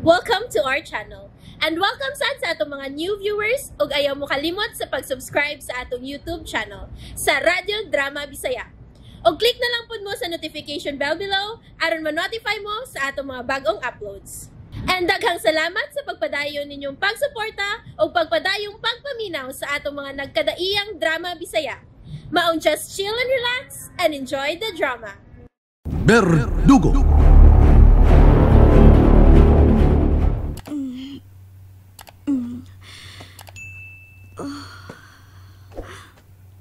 Welcome to our channel. And welcome sa atong mga new viewers ug ayaw mo kalimot sa pag-subscribe sa atong YouTube channel sa Radyo Drama Bisaya. O click na lang pud mo sa notification bell below aron ma-notify mo sa atong mga bagong uploads. And daghang salamat sa pagpadayon ninyong pagsuporta o pagpadayong pagpaminaw sa atong mga nagkadaiyang Drama Bisaya. Maong just chill and relax and enjoy the drama. Verdugo.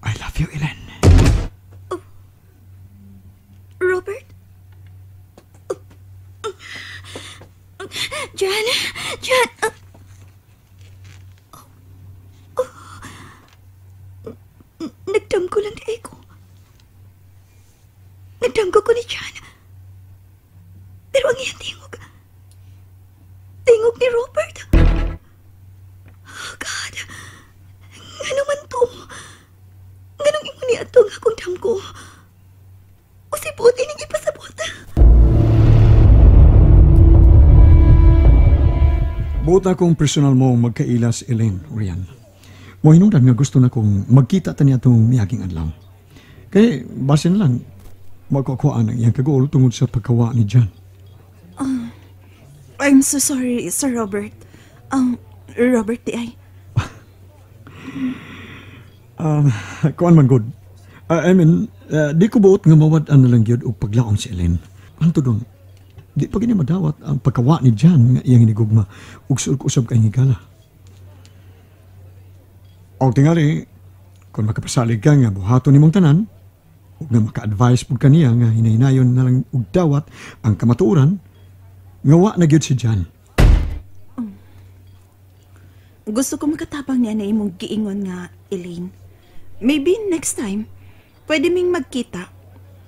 I love you, Ellen. Oh. Robert? Jan? Nagdamgo lang di ko. Nagdamgo ko ni Jan. Pero ang iyang tingog ni Robert. Oh God. Nga naman to. Nga nang imo ni ato nga akong damgo. O si Puti nang ipasabot. Buot akong personal mo magkailas, Ellen, Rian. Mo hinungdan nga gusto na kong magkita ta niya itong miyaging adlaw. Kaya base na lang, magkukuhaan ang iyang kagool tungod sa pagkawa ni Jan. I'm so sorry, Sir Robert. Robert di ay. Kuan man good. Di ko buot nga mawad-an na lang yun o paglaong si Ellen. Anto doon, di pa gini madawat ang pagkawa ni Jan nga iyang inigugma ug usab kay higala. O tingali, kung makapasalig ka nga buhaton nimong tanan, ug nga maka-advise pud kaniya nga hinahinayon na lang og dawat ang kamatuoran, nga wa na gyud si Jan. Gusto ko makatabang niya na imong giingon nga, Elaine. Maybe next time, pwede ming magkita.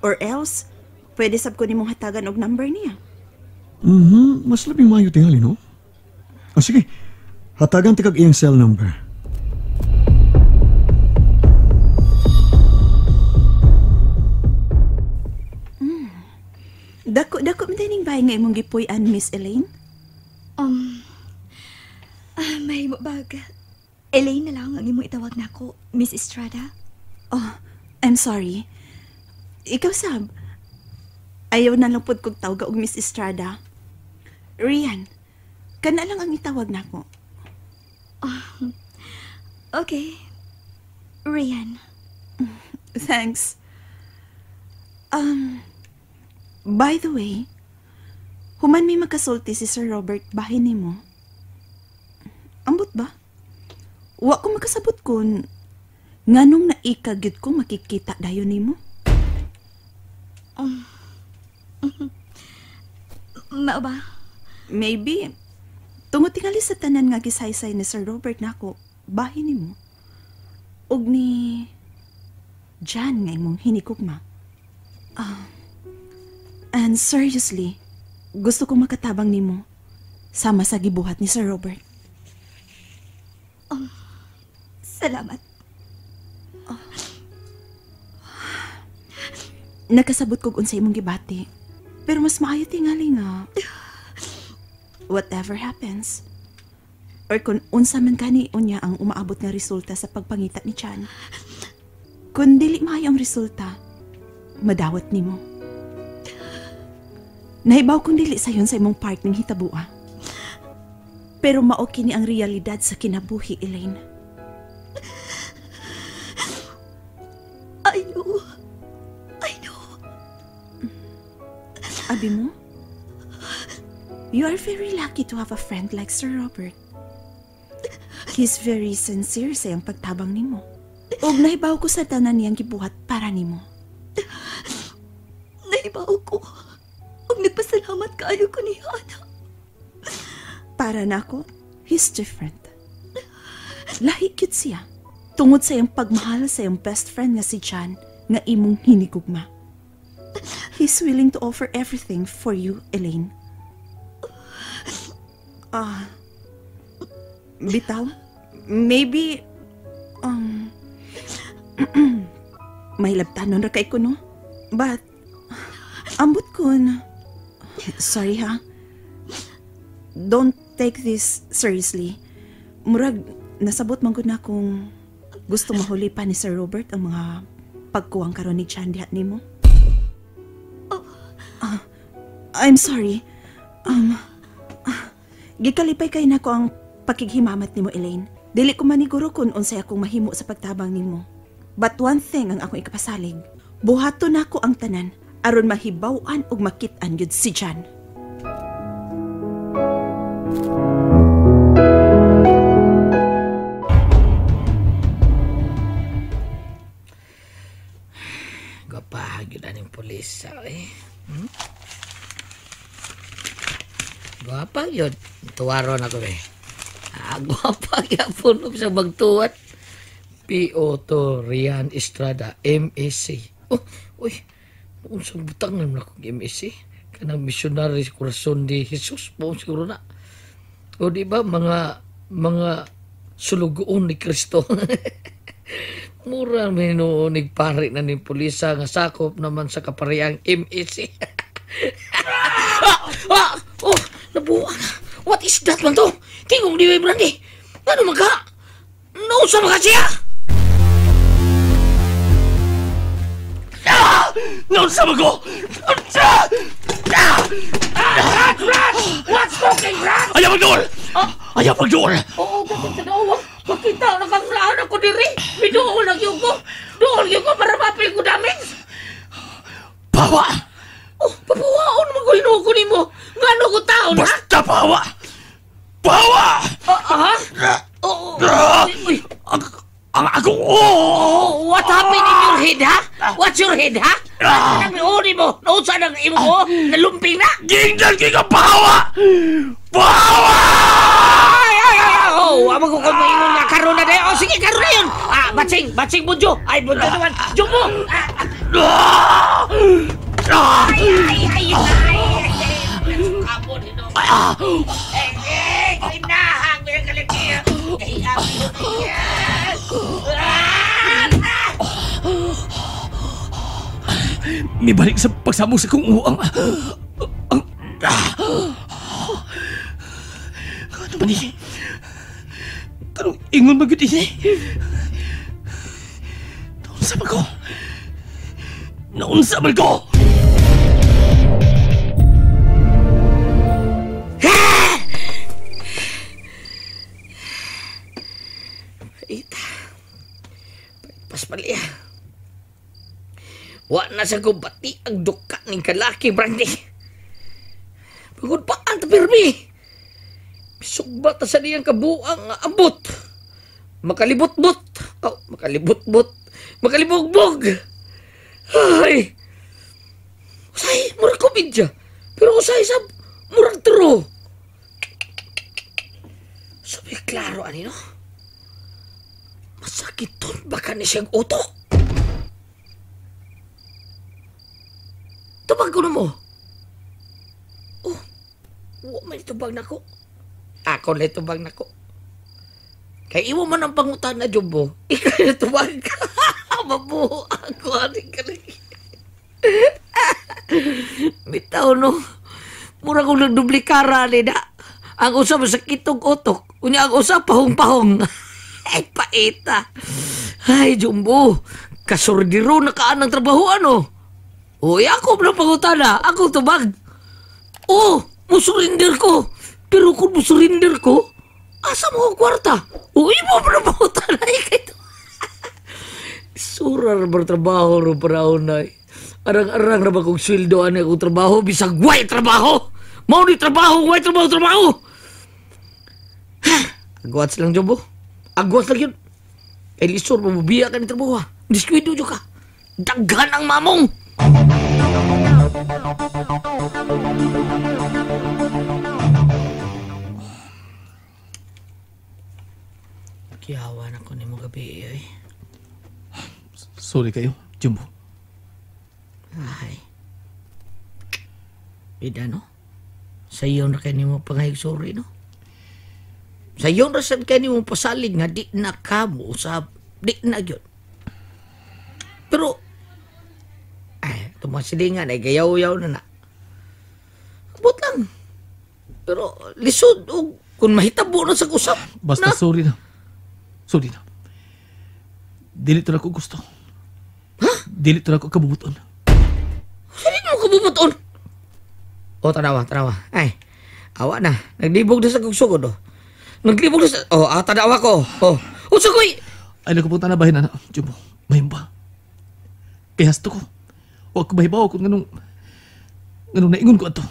Or else, pwede sab ko nimong hatagan og number niya. Mas labing mayo tingali, no? Sige, hatagan tikag iyang cell number. Dako man dining bahay nga imong gipuy-an, Miss Elaine? May bag. Elaine na lang ang imong itawag na ako, Miss Estrada. Oh, I'm sorry. Ikaw sab. Ayaw na lang pud kog tawag og Miss Estrada. Rian, kana lang ang itawag na ako. Okay. Rian. Thanks. By the way, human may magkasulti si Sir Robert bahin nimo. Ambot ba? Wa ko makasabot kun nganong naikagyud ko makikita dayon nimo. Mao ba? Maybe tungod tingali sa tanan nga gisaysay ni Sir Robert nako bahin nimo. Og ni Jan nga imong hinikugma. And seriously, gusto kong makatabang nimo sama sa gibuhat ni Sir Robert. Salamat. Nakasabot kog unsay imong gibati. Pero mas maayo tingali nga. Whatever happens, or kung unsa man kani unya ang umaabot nga resulta sa pagpangita ni Chan, kung dili maayo ang resulta, madawat nimo. Nahibaw kong dili sayon sa imong part ng hitabua. Pero mao kini ang realidad sa kinabuhi, Elaine. I know. Abi mo? You are very lucky to have a friend like Sir Robert. He's very sincere sa iyang pagtabang nimo. Og nahibaw ko sa tanan niyang gibuhat para nimo. Nahibaw ko. Ug nagpasalamat kaayo ko ni Hana. Para nako, he's different. Lahi gyud siya. Tungod sa iyang pagmahal sa iyang best friend nga si Jan nga imong hinigugma. He's willing to offer everything for you, Elaine. Bitaw, maybe, may labtanon ra kay ko, no? But, ambot ko na. Sorry ha. don't take this seriously. Murag, nasabot man gud na kung gusto mahuli pa ni Sir Robert ang mga pagkuwang karon ni Chan diha nimo. I'm sorry. Gikalipay kay nako ang pakighimamat nimo, Elaine. Dili ko maniguro kung unsay akong mahimo sa pagtabang nimo. But one thing ang akong ikapasalig. Buhaton nako ang tanan aron mahibaw-an ug makit-an gyud si Chan. Gapahagyo na ng pulis, Gwapa yun. Tuwaro na ko gwapa yapon sa magtuwat. P.O. to Rian Estrada, M.A.C. Uy, unsang butang naman akong M.A.C. Kanang missionary Corazon de Jesus po siguro na. O di ba mga sulugoon ni Kristo. Mura may noon pari na ni pulisa nga sakop naman sa kaparehang M.A.C. Nabuang. What is that man to? Tingong di may Brandy. Ano magka? Nausa mga siya? Nausa mago! Rat! What's talking, Rat? Ayaw magdool! Ayaw magdool! Oo, dapat sa naawag. Makita na kang laan ako diri. Bidool lang yung ko. Dool yung ko para mapil ko namin. Bawa! Papawaon mo ko inuko ni mo. Ngano ko taon, ha? Basta bawa! Bawa! Oo. Ang ako! What happened in your head, ha? What's your head, ha? Ano nang mo? Nausa ng imo mo? Nalumping na? Gingdal ka bawa! Bawa! Amang ko kung maingon nga karon na dayo. Sige, karon na yun. Batsing bunjo. Ay, bunjo naman. Jumbo! Kinahang mo yung kaligyan. May balik sa pagsamo sa kong uang. Ano ba ni? Tarong ingon magod ini. Naunsa ba ko? Naunsa ba ko? Paspalya. Wa na sa gubati ang duka ng kalaki, Brandy. Pagod pa ang tapirmi. Sugbat sa niyang kabuang nga ambot. Makalibot-bot. Makalibot-bot. Makalibugbog. Ay. Usay, murag komedya. Pero usay sa murag turo. Sabi klaro, anino? Masakit ton baka ni siyang utok. Tubag ko na mo. Huwag may tubag na ko. Ako na tubag na ko. Kaya iwo man ang pangutan na, Jumbo. Ikaw na tubag ka. Mabuo ako. Aning ka lang. Bitaw, no? Mura kong nagdublikara, nida. Ang usa masakit og utok. Unya ang usa pahong-pahong. Ay, paita. Ay, Jumbo. Kasurdiro na kaan ng trabaho, ano? Uy, ako na pangutana. Ako tubag. Musurinder ko. Pero kung musurinder ko, asa mo ang kwarta? Uy, mo na pangutana. Ikaw. Surar bertrabaho ro para unay. Arang-arang na ba kong sweldoan na akong trabaho? Bisag way trabaho! Mau ni trabaho! Way trabaho! Agwats lang, Jumbo. Agwats lang yun. Eh, lisor, mabubiya ka ni trabaho, ha? Diskwido dyo ka. Daghan ang mamong! Kiyawan ako ni mo gabi, eh. Sorry kayo, Jumbo. Ay. Ida, no? Sayo na kayo ni mo pangahig sorry, no? Sayo na sad kayo ni mo pasalig nga di na kamo sa di na yun. Pero, ay, ito mga silingan ay gayaw-yaw na na. Abot lang. Pero lisod og kung mahitabo na sa kusap. Basta sorry na. Sorry na. Dili to na ko gusto. Ha? Dili to na ko kabubuton. Hindi mo kabubuton. O, tanawa. Ay, awa na. Naglibog na sa kugsugod, oh. Naglibog na sa... tanawa ko. Usagoy! Ay, nagpupunta na bahin na. Jubo, mahimba. Kaya hasto ko. Huwag ko mahibaw kung ganun naingon ko ato.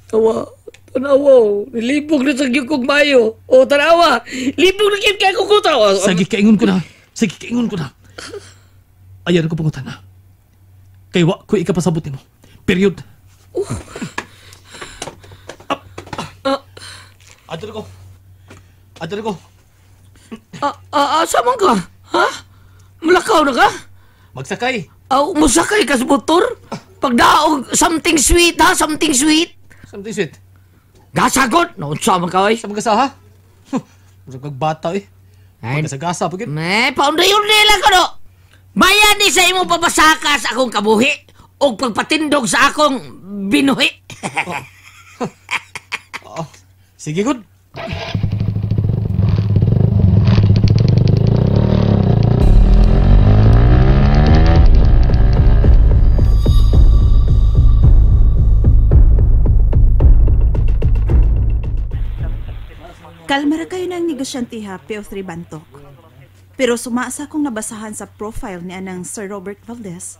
Tanawa. Nilibog na sa gyukog mayo. Tanawa. Libog na kaya ko tawa. Sige, kaingon ko na. Ayan ko pangutan na. Kaya wa ko ikapasabot mo. Period. Adal ko. Asa man ka? Ha? Malakaw na ka? Magsakay. Musakay ka sa motor? Pagdaog, something sweet, ha? Something sweet. Something sweet. Gasagot? Naunsa man ka, oy? Sa magasa, ha? Masag magbata, eh. Magkasagasa, pagin. Paunday-unday lang ka, no? Bayan ni sa imo pabasaka sa akong kabuhi o pagpatindog sa akong binuhi. Sige, good. Kalmara kayo ng negosyante ha, PO3 Bantok. Pero sumasa kong nabasahan sa profile ni anang Sir Robert Valdez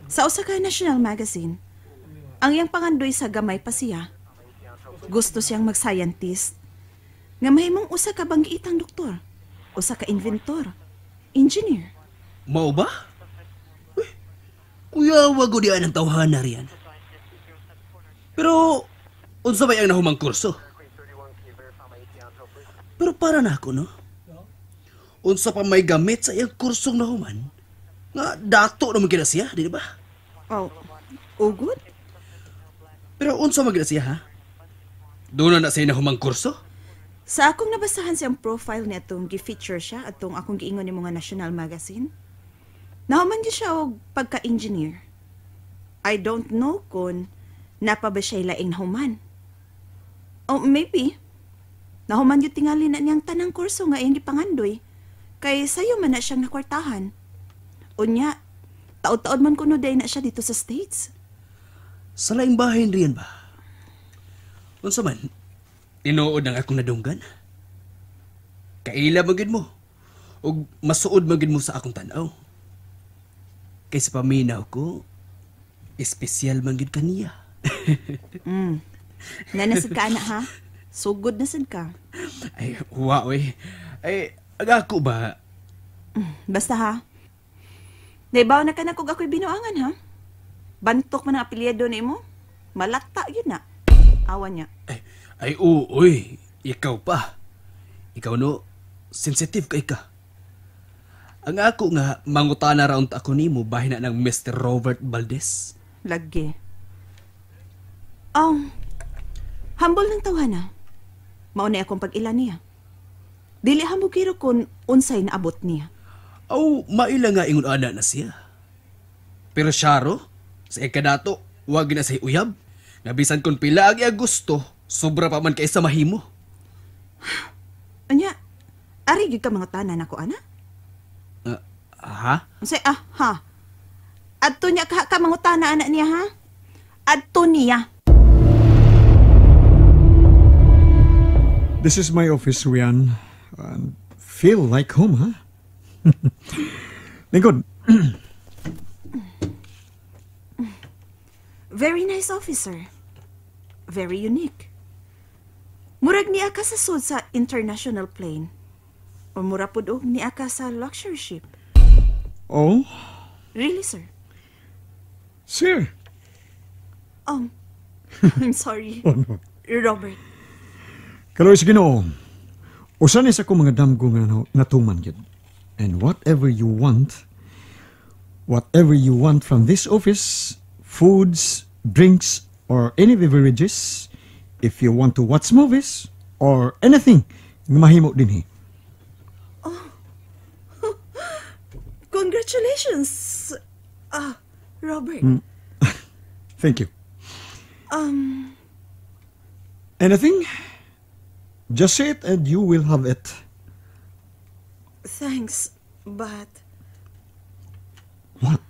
sa usa ka national magazine. Ang iyang pangandoy sa gamay pa siya. Gusto siyang mag-scientist. Nga mahimong usa ka banggiitang doktor, usa ka inventor, engineer. Mao ba? Uy, kuya, wag ko diyan ang tawhana riyan. Pero, unsa ba ang nahumang kurso? Pero para na ako, no? Unsa pa may gamit sa iyang kursong nahuman, nga dato naman kina siya, di ba? Oh, good? Pero unsa man gina siya, ha? Doon na siya nahumang kurso? Sa akong nabasahan siyang profile niya atong gi-feature siya atong akong giingon ni mga national magazine. Nahuman gyud siya og pagka-engineer. I don't know kung napa ba siya laing nahuman. Oh, maybe. Nahuman gyud tingali na niyang tanang kurso nga iyang gipangandoy. Kay sayo man na siyang nakwartahan. Unya, taod-taod man kuno day na siya dito sa States. Sa laing bahin riyan ba? Unsa man? Tinuod ang akong nadunggan? Kaila magid mo. O masuod magid mo sa akong tanaw. Kay sa paminaw ko, espesyal magid kaniya. Nanasad ka, anak, ha? Sugod na sad ka. Ay, wow eh. Ay, ako ba? Basta, ha? Naibaw na ka na kung ako'y binuangan, ha? Bantok man ang apelyido ni mo. Malata yun na. Awan niya. Ay, uy. Ikaw pa. Ikaw no, sensitive kay ka. Ang ako nga, mangutana raund ako nimo bahin na ng Mr. Robert Valdez. Lagi. Humble ng tawhana. Maunay akong pag-ilan niya. Dili hambog kiro kung unsay naabot niya. Maila nga ingon ana na siya. Pero Sharo, sa ikadato, wag na say uyab. Nabisan kung pila ang iya gusto, sobra pa man kay sa mahimo. Anya, ari gyud ka mga tanan ako, ana? Ha? Unsay ha? Adto niya ka mga tanan ana niya, ha? Adto niya. This is my office, Rian. Feel like home, huh? Lingkod. Very nice officer. Very unique. Murag niya ka sa sud sa international plane. O mura pud og niya ka sa luxury ship. Oh, Really, sir? sir. I'm sorry. Oh, no. Robert. Kaloy sa Ginoo. Usan is ako mga damgo nga natuman yun. And whatever you want from this office, foods, drinks, or any beverages, if you want to watch movies, or anything, mahimo din eh. Congratulations, Robert. Thank you. Anything? Just say it and you will have it. Thanks, but What?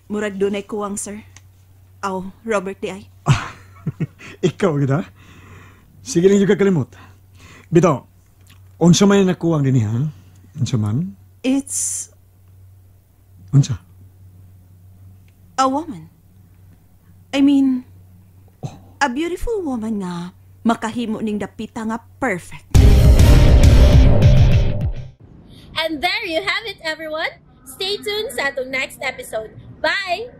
Murag dunay kuwang, sir. Aw, Robert di ay. Ikaw, kita? Sige lang yung kakalimot. Bito, unsa man yung nakuwang din ha? Unsa man? It's Unsa? a woman. I mean, a beautiful woman nga makahimo ning dapita nga perfect. And there you have it, everyone. Stay tuned sa atong next episode. Bye!